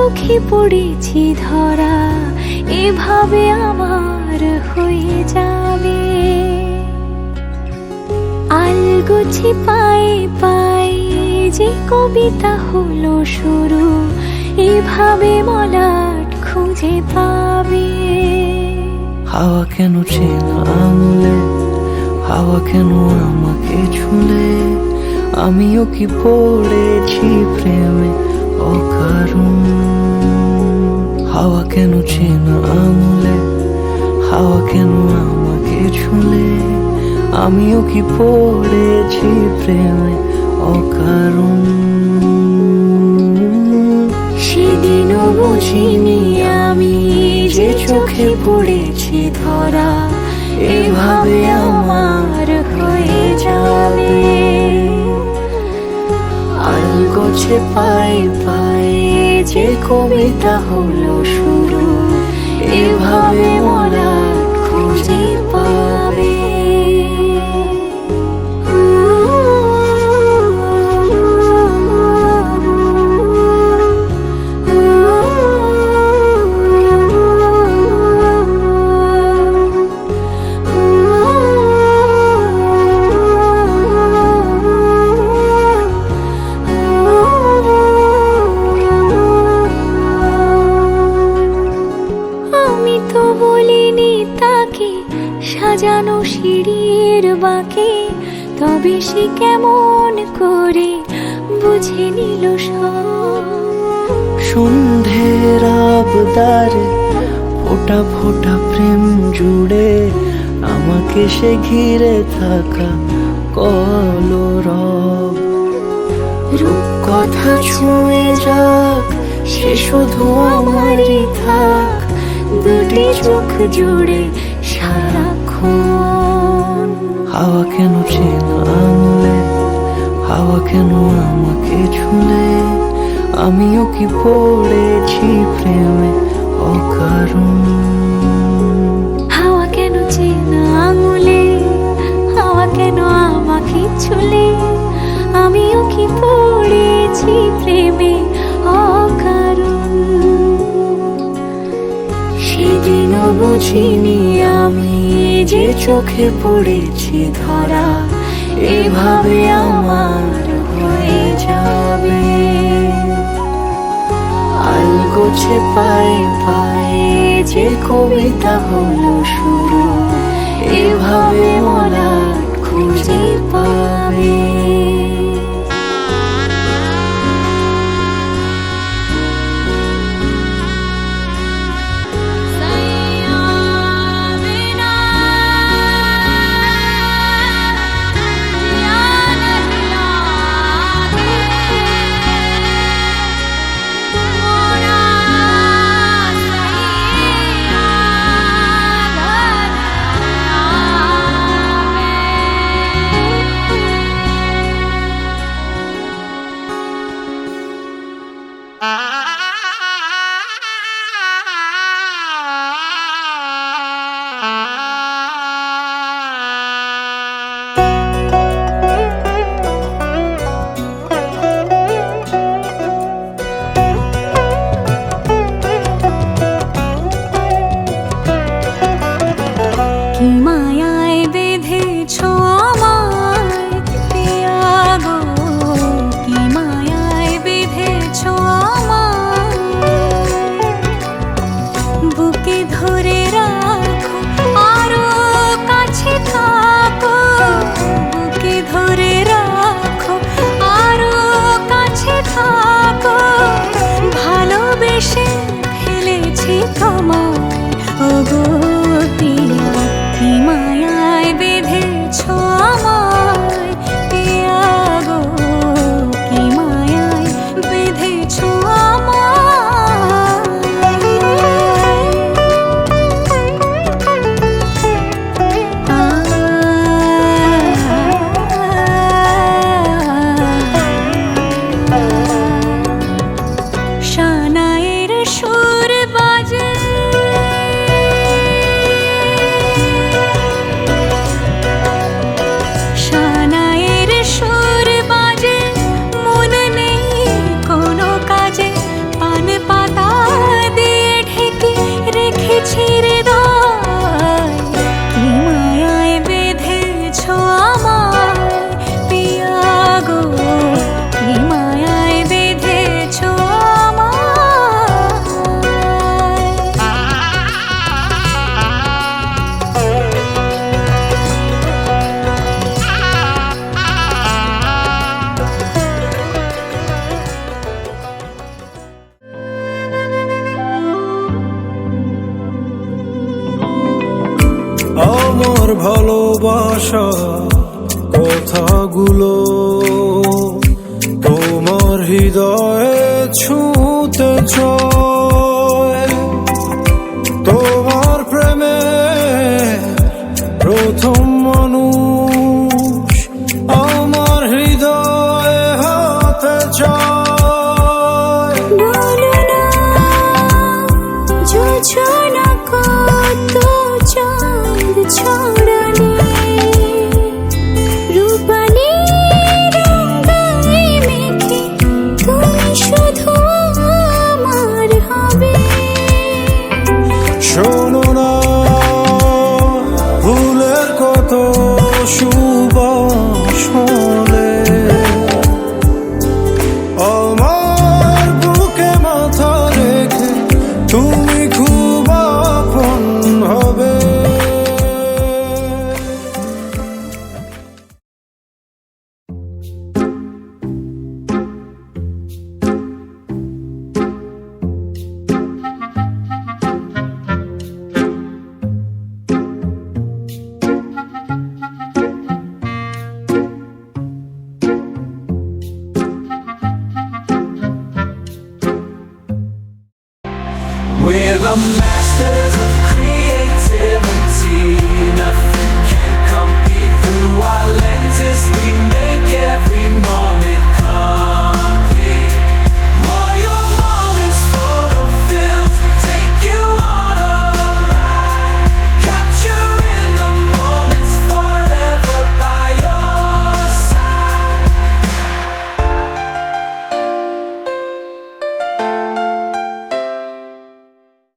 চোখে পড়েছি ধরা, এভাবে আমার হয়ে যাবে। আলগোছে পায়ে পায়ে যে কবিতা হলো শুরু, এভাবে মলাট খুঁজে পাবে। হাওয়া কেন চেনা আঙুলে, হাওয়া কেন আমাকে ছুলে, আমিও কি পড়েছি প্রেমে অকারণ। হাওয়া কেন চেনা আঙুলে, হাওয়া কেন আমাকে ছুলে, আমিও কি পড়েছি প্রেমে অকারণ। সেদিনও বুঝিনি আমি যে চোখে পড়েছি ধরা, এভাবে আমার হয়ে যাবে। আলগোছে পায়ে পায়ে যে কবিতা হলো শুরু, এভাবে মলাট খুঁজে পাবে। সাজানো সিঁড়ির বাঁকে, তবে সে কেমন করে বুঝে নিল সব। সন্ধ্যের আবদারে ফোটা ফোটা প্রেম জুড়ে, আমাকে সে ঘিরে থাকা কলরব। রূপকথা ছুঁয়ে যাক, সে শুধু আমারই থাক, দুটি চোখ জুড়ে সারাক্ষণ। হাওয়া কেন চেনা আঙুলে, হাওয়া কেন আমাকে ছুলে, আমিও কি পড়েছি প্রেমে অকারণ। হাওয়া কেন চেনা আঙুলে, হাওয়া কেন আমাকে ছুলে, আমিও কি পড়েছি প্রেমে অকারণ। সেদিনও বুঝিনি আমি যে চোখে পড়েছি ধরা, এভাবে আমার হয়ে যাবে। আলগোছে পায়ে পায়ে যে কবিতা হলো শুরু, এভাবে মলাট খুঁজে পাবে। আমার ভালোবাসা কথাগুলো তোমার হৃদয়ে ছুঁতে চায়। তোমার